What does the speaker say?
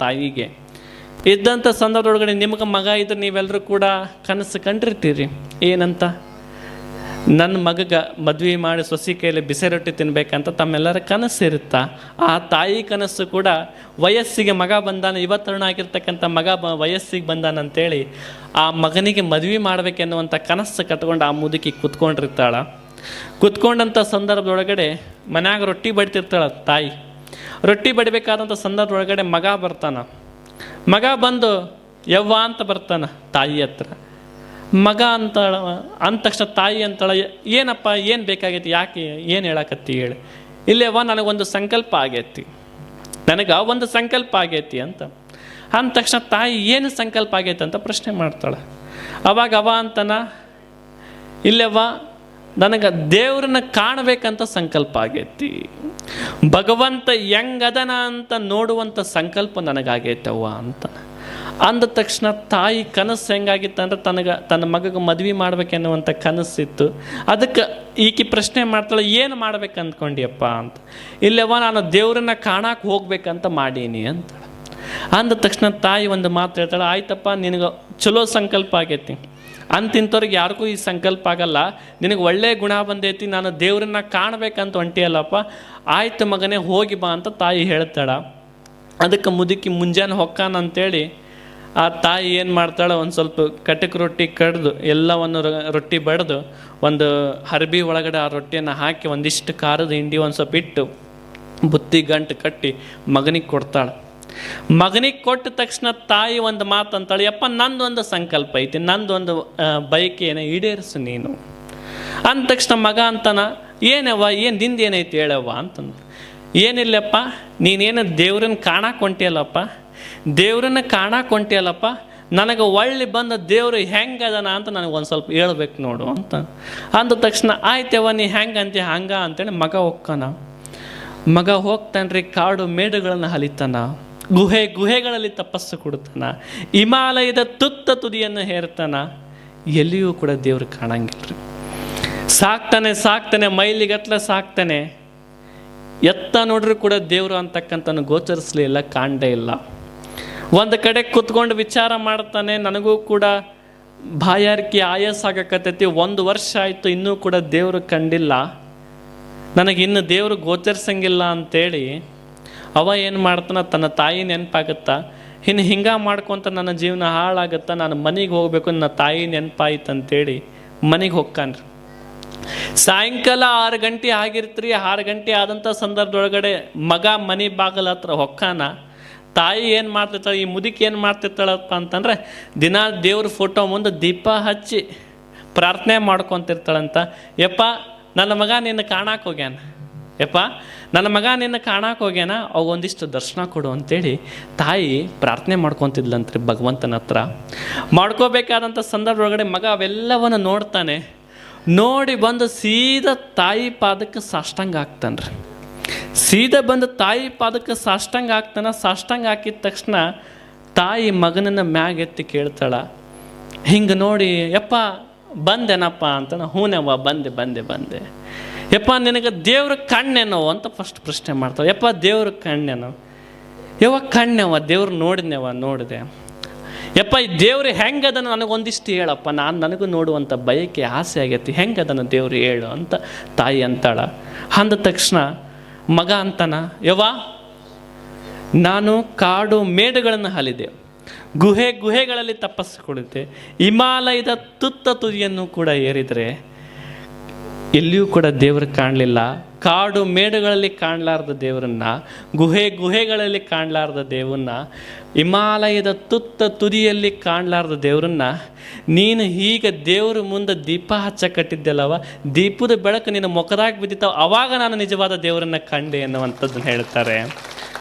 ತಾಯಿಗೆ. ಇದ್ದಂಥ ಸಂದರ್ಭದೊಳಗಡೆ ನಿಮ್ಗೆ ಮಗ ಇದ್ರೆ ನೀವೆಲ್ಲರೂ ಕೂಡ ಕನಸು ಕಂಡಿರ್ತೀರಿ. ಏನಂತ? ನನ್ನ ಮಗಗೆ ಮದುವೆ ಮಾಡಿ ಸೊಸಿ ಕೈಯಲ್ಲಿ ಬಿಸಿ ರೊಟ್ಟಿ ತಿನ್ಬೇಕಂತ ತಮ್ಮೆಲ್ಲರ ಕನಸು ಇರುತ್ತಾ? ಆ ತಾಯಿ ಕನಸು ಕೂಡ ವಯಸ್ಸಿಗೆ ಮಗ ಬಂದಾನ, ಇವತ್ತರನಾಗಿರ್ತಕ್ಕಂಥ ಮಗ ವಯಸ್ಸಿಗೆ ಬಂದಾನಂತೇಳಿ ಆ ಮಗನಿಗೆ ಮದುವೆ ಮಾಡಬೇಕೆನ್ನುವಂಥ ಕನಸು ಕಟ್ಕೊಂಡು ಆ ಮುದುಕಿ ಕುತ್ಕೊಂಡಿರ್ತಾಳ. ಕುತ್ಕೊಂಡಂಥ ಸಂದರ್ಭದೊಳಗಡೆ ಮನ್ಯಾಗ ರೊಟ್ಟಿ ಬಡಿತಿರ್ತಾಳ ತಾಯಿ. ರೊಟ್ಟಿ ಬಡಿಬೇಕಾದಂಥ ಸಂದರ್ಭದೊಳಗಡೆ ಮಗ ಬರ್ತಾನ. ಮಗ ಬಂದು ಯವ್ವ ಅಂತ ಬರ್ತಾನ ತಾಯಿ ಹತ್ರ. ಮಗ ಅಂತಾಳ. ಅಂದ ತಕ್ಷಣ ತಾಯಿ ಅಂತಾಳ, ಏನಪ್ಪ, ಏನು ಬೇಕಾಗೈತಿ, ಯಾಕೆ, ಏನು ಹೇಳಕತ್ತಿ ಹೇಳಿ. ಇಲ್ಲೇವ್ವ ನನಗೊಂದು ಸಂಕಲ್ಪ ಆಗೈತಿ, ನನಗೆ ಒಂದು ಸಂಕಲ್ಪ ಆಗೈತಿ ಅಂತ. ಅಂದ ತಕ್ಷಣ ತಾಯಿ ಏನು ಸಂಕಲ್ಪ ಆಗೈತಿ ಅಂತ ಪ್ರಶ್ನೆ ಮಾಡ್ತಾಳೆ. ಅವಾಗ ಅವ ಅಂತನ, ಇಲ್ಲೇವ್ವ ನನಗೆ ದೇವ್ರನ್ನ ಕಾಣಬೇಕಂತ ಸಂಕಲ್ಪ ಆಗೈತಿ, ಭಗವಂತ ಹೆಂಗದನ ಅಂತ ನೋಡುವಂಥ ಸಂಕಲ್ಪ ನನಗಾಗೈತವ್ವ ಅಂತ. ಅಂದ ತಕ್ಷಣ ತಾಯಿ ಕನಸು ಹೆಂಗಾಗಿತ್ತಂದ್ರೆ ತನ್ನ ಮಗಗೆ ಮದುವೆ ಮಾಡ್ಬೇಕೆನ್ನುವಂಥ ಕನಸಿತ್ತು. ಅದಕ್ಕೆ ಈಕೆ ಪ್ರಶ್ನೆ ಮಾಡ್ತಾಳೆ, ಏನು ಮಾಡ್ಬೇಕು ಅಂದ್ಕೊಂಡಿಯಪ್ಪ ಅಂತ. ಇಲ್ಲವ್ವ ನಾನು ದೇವ್ರನ್ನ ಕಾಣಕ್ಕೆ ಹೋಗ್ಬೇಕಂತ ಮಾಡೀನಿ ಅಂತಾಳೆ. ಅಂದ ತಕ್ಷಣ ತಾಯಿ ಒಂದು ಮಾತು ಹೇಳ್ತಾಳೆ, ಆಯ್ತಪ್ಪ ನಿನಗೆ ಚಲೋ ಸಂಕಲ್ಪ ಆಗೈತಿ, ಅಂತಿಂಥವ್ರಿಗೆ ಯಾರಿಗೂ ಈ ಸಂಕಲ್ಪ ಆಗಲ್ಲ, ನಿನಗೆ ಒಳ್ಳೆಯ ಗುಣ ಬಂದೈತಿ, ನಾನು ದೇವ್ರನ್ನ ಕಾಣಬೇಕಂತ ಹೊಂಟಿಯಲ್ಲಪ್ಪ, ಆಯ್ತು ಮಗನೇ ಹೋಗಿ ಬಾ ಅಂತ ತಾಯಿ ಹೇಳ್ತಾಳೆ. ಅದಕ್ಕೆ ಮುದುಕಿ ಮುಂಜಾನೆ ಹೊಕ್ಕಾನ ಅಂತೇಳಿ ಆ ತಾಯಿ ಏನು ಮಾಡ್ತಾಳೆ, ಒಂದು ಸ್ವಲ್ಪ ಕಟಕ್ ರೊಟ್ಟಿ ಕಡ್ದು ಎಲ್ಲವನ್ನು ರೊಟ್ಟಿ ಬಡ್ದು ಒಂದು ಹರಬಿ ಒಳಗಡೆ ಆ ರೊಟ್ಟಿಯನ್ನು ಹಾಕಿ ಒಂದಿಷ್ಟು ಖಾರದ ಹಿಂಡಿ ಒಂದು ಸ್ವಲ್ಪ ಇಟ್ಟು ಬುತ್ತಿ ಗಂಟು ಕಟ್ಟಿ ಮಗನಿಗೆ ಕೊಡ್ತಾಳೆ. ಮಗನಿಗೆ ಕೊಟ್ಟ ತಕ್ಷಣ ತಾಯಿ ಒಂದು ಮಾತು ಅಂತಾಳೆ, ಯಪ್ಪ ನಂದೊಂದು ಸಂಕಲ್ಪ ಐತಿ, ನಂದೊಂದು ಬಯಕೆಯನ್ನು ಈಡೇರಿಸು ನೀನು. ಅಂದ ತಕ್ಷಣ ಮಗ ಅಂತಾನ, ಏನವ್ವ, ಏನು ನಿಂದು ಏನೈತಿ ಹೇಳವ್ವ ಅಂತಂದು. ಏನಿಲ್ಲಪ್ಪ, ನೀನೇನು ದೇವ್ರನ್ನ ಕಾಣಕ್ಕೆ ಹೊಂಟಿಯಲ್ಲಪ್ಪ, ದೇವ್ರನ್ನ ಕಾಣಕ್ಕೆ ಹೊಂಟಿಯಲ್ಲಪ್ಪ, ನನಗೆ ಒಳ್ಳೆ ಬಂದ ದೇವರು ಹೆಂಗದನ ಅಂತ ನನಗೊಂದು ಸ್ವಲ್ಪ ಹೇಳ್ಬೇಕು ನೋಡು ಅಂತ. ಅಂದ ತಕ್ಷಣ ಆಯ್ತವ್ವ ನೀ ಹೆಂಗೆ ಅಂತೀಯ ಹಂಗ ಅಂತೇಳಿ ಮಗ ಹೋಗ್ತಾನ. ಮಗ ಹೋಗ್ತಾನ್ರಿ, ಕಾಡು ಮೇಡುಗಳನ್ನು ಹಲಿತಾನ, ಗುಹೆಗಳಲ್ಲಿ ತಪಸ್ಸು ಕೊಡ್ತಾನ, ಹಿಮಾಲಯದ ತುತ್ತ ತುದಿಯನ್ನು ಹೇರ್ತಾನ. ಎಲ್ಲಿಯೂ ಕೂಡ ದೇವ್ರು ಕಾಣಂಗಿಲ್ರಿ. ಸಾಕ್ತಾನೆ ಮೈಲಿಗಟ್ಲೆ ಸಾಕ್ತಾನೆ, ಎತ್ತ ನೋಡ್ರೂ ಕೂಡ ದೇವರು ಅಂತಕ್ಕಂಥನು ಗೋಚರಿಸಲಿಲ್ಲ, ಕಾಣದೇ ಇಲ್ಲ. ಒಂದು ಕಡೆ ಕುತ್ಕೊಂಡು ವಿಚಾರ ಮಾಡ್ತಾನೆ, ನನಗೂ ಕೂಡ ಬಾಯಾರಿಕೆ ಆಯಾಸ ಆಗಕತ್ತೈತಿ, 1 ವರ್ಷ ಆಯಿತು ಇನ್ನೂ ಕೂಡ ದೇವರು ಕಂಡಿಲ್ಲ, ನನಗಿನ್ನು ದೇವರು ಗೋಚರಿಸಂಗಿಲ್ಲ ಅಂತೇಳಿ ಅವ ಏನು ಮಾಡ್ತಾನೆ, ತನ್ನ ತಾಯಿ ನೆನಪಾಗುತ್ತಾ, ಇನ್ನು ಹಿಂಗೆ ಮಾಡ್ಕೊತ ನನ್ನ ಜೀವನ ಹಾಳಾಗುತ್ತಾ, ನಾನು ಮನೆಗೆ ಹೋಗ್ಬೇಕು, ನನ್ನ ತಾಯಿ ನೆನಪಾಯ್ತು ಅಂತೇಳಿ ಮನೆಗೆ ಹೋಗ್ತಾನ್ರಿ. ಸಾಯಂಕಾಲ 6 ಗಂಟೆ ಆಗಿರ್ತೀರಿ. 6 ಗಂಟೆ ಆದಂಥ ಸಂದರ್ಭದೊಳಗಡೆ ಮಗ ಮನೆ ಬಾಗಿಲ ಹತ್ರ ಹೊಕ್ಕಾನ. ತಾಯಿ ಏನು ಮಾಡ್ತಿರ್ತಾಳೆ, ಈ ಮುದುಕಿ ಏನು ಮಾಡ್ತಿರ್ತಾಳಪ್ಪ ಅಂತಂದರೆ, ದಿನ ದೇವ್ರ ಫೋಟೋ ಮುಂದೆ ದೀಪ ಹಚ್ಚಿ ಪ್ರಾರ್ಥನೆ ಮಾಡ್ಕೊತಿರ್ತಾಳಂತ. ಯಪ್ಪ ನನ್ನ ಮಗ ನಿನ್ನ ಕಾಣಕ್ಕೆ ಹೋಗ್ಯಾನ, ಯಪ್ಪ ನನ್ನ ಮಗ ನಿನ್ನ ಕಾಣಕ್ಕೆ ಹೋಗ್ಯಾನ, ಅವಂದಿಷ್ಟು ದರ್ಶನ ಕೊಡು ಅಂತೇಳಿ ತಾಯಿ ಪ್ರಾರ್ಥನೆ ಮಾಡ್ಕೊತಿದ್ಲಂತ್ರಿ ಭಗವಂತನ ಹತ್ರ. ಮಾಡ್ಕೋಬೇಕಾದಂಥ ಸಂದರ್ಭದೊಳಗಡೆ ಮಗ ಅವೆಲ್ಲವನ್ನು ನೋಡ್ತಾನೆ. ನೋಡಿ ಬಂದು ಸೀದಾ ತಾಯಿ ಪಾದಕ್ಕೆ ಸಾಷ್ಟಾಂಗ ಆಗ್ತಾನ್ರಿ. ಸೀದಾ ಬಂದು ತಾಯಿ ಪಾದಕ್ಕೆ ಸಾಷ್ಟಾಂಗ ಆಗ್ತಾನೆ. ಸಾಷ್ಟಾಂಗ ಹಾಕಿದ ತಕ್ಷಣ ತಾಯಿ ಮಗನನ್ನು ಮ್ಯಾಗೆತ್ತಿ ಕೇಳ್ತಾಳ. ಹಿಂಗೆ ನೋಡಿ, ಯಪ್ಪ ಬಂದೆನಪ್ಪ ಅಂತಾನ. ಹೂನವ್ವ ಬಂದೆ. ಯಪ್ಪ ನಿನಗೆ ದೇವ್ರ ಕಣ್ಣೇನೋ ಅಂತ ಫಸ್ಟ್ ಪ್ರಶ್ನೆ ಮಾಡ್ತಾಳೆ. ಯಪ್ಪ ದೇವ್ರ ಕಣ್ಣೇನೋ? ಯವ್ವ ಕಣ್ಣವ್ವ, ದೇವ್ರು ನೋಡಿದೆ. ಯಪ್ಪ ಈ ದೇವ್ರು ಹೆಂಗದನ ನನಗೊಂದಿಷ್ಟು ಹೇಳಪ್ಪ, ನನಗೂ ನೋಡುವಂಥ ಬಯಕೆ ಆಸೆ ಆಗೈತಿ, ಹೆಂಗದನ ದೇವ್ರು ಹೇಳು ಅಂತ ತಾಯಿ ಅಂತಾಳ. ಅಂದ ತಕ್ಷಣ ಮಗ ಅಂತಾನ, ಯವ್ವ ನಾನು ಕಾಡು ಮೇಡುಗಳನ್ನು ಹಲಿದೆ, ಗುಹೆಗಳಲ್ಲಿ ತಪಸ್ಸು ಕೊಡುತ್ತೆ, ಹಿಮಾಲಯದ ತುತ್ತ ತುದಿಯನ್ನು ಕೂಡ ಏರಿದರೆ ಎಲ್ಲಿಯೂ ಕೂಡ ದೇವರು ಕಾಣಲಿಲ್ಲ. ಕಾಡು ಮೇಡುಗಳಲ್ಲಿ ಕಾಣಲಾರ್ದ ದೇವರನ್ನ, ಗುಹೆಗಳಲ್ಲಿ ಕಾಣಲಾರ್ದ ದೇವರನ್ನ, ಹಿಮಾಲಯದ ತುತ್ತ ತುದಿಯಲ್ಲಿ ಕಾಣಲಾರ್ದ ದೇವರನ್ನ ನೀನು ಹೀಗೆ ದೇವ್ರ ಮುಂದೆ ದೀಪ ಹಚ್ಚ ಕಟ್ಟಿದ್ದೆಲ್ಲವ, ದೀಪದ ಬೆಳಕು ನಿನ್ನ ಮುಖದಾಗ ಬಿದ್ದಿತ್ತಾವ, ಅವಾಗ ನಾನು ನಿಜವಾದ ದೇವರನ್ನ ಕಂಡೆ ಎನ್ನುವಂಥದ್ದನ್ನು ಹೇಳ್ತಾರೆ.